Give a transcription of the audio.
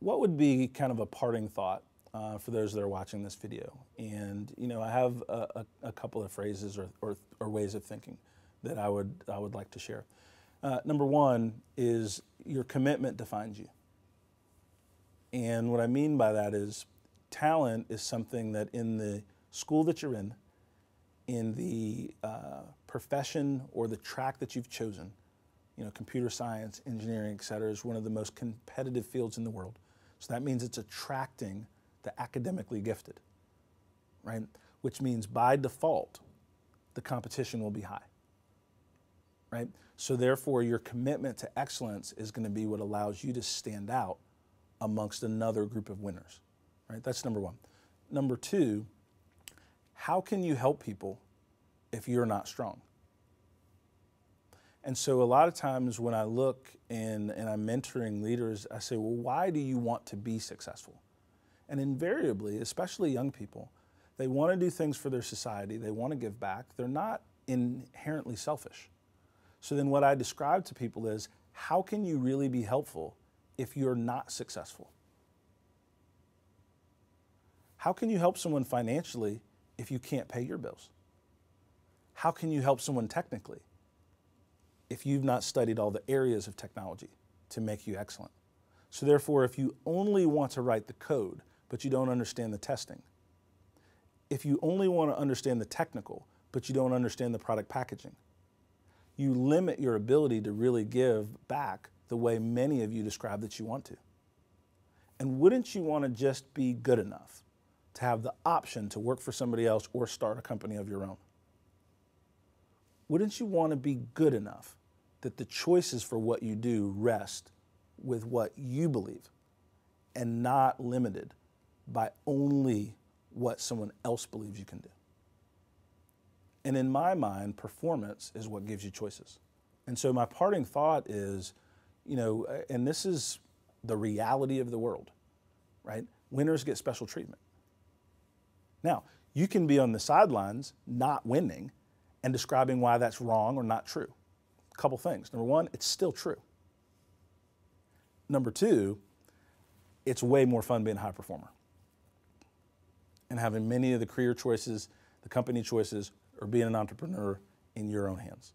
what would be kind of a parting thought for those that are watching this video? And I have a couple of phrases or ways of thinking that I would like to share. Number one is your commitment defines you. And what I mean by that is talent is something that in the school that you're in the profession or the track that you've chosen, computer science, engineering, et cetera, is one of the most competitive fields in the world. So that means it's attracting the academically gifted, right? Which means by default, the competition will be high, right? So therefore, your commitment to excellence is going to be what allows you to stand out amongst another group of winners, right? That's number one. Number two, how can you help people if you're not strong? And so a lot of times when I look and I'm mentoring leaders, I say, well, why do you want to be successful? And invariably, especially young people, they want to do things for their society. They want to give back. They're not inherently selfish. So then what I describe to people is, how can you really be helpful if you're not successful? How can you help someone financially if you can't pay your bills? How can you help someone technically if you've not studied all the areas of technology to make you excellent? So therefore, if you only want to write the code, but you don't understand the testing, if you only want to understand the technical, but you don't understand the product packaging, you limit your ability to really give back the way many of you describe that you want to. And wouldn't you want to just be good enough to have the option to work for somebody else or start a company of your own? Wouldn't you want to be good enough that the choices for what you do rest with what you believe and not limited by only what someone else believes you can do? And in my mind, performance is what gives you choices. And so my parting thought is, and this is the reality of the world, right? Winners get special treatment. Now, you can be on the sidelines not winning and describing why that's wrong or not true. A couple things. Number one, it's still true. Number two, it's way more fun being a high performer and having many of the career choices, the company choices, or being an entrepreneur in your own hands.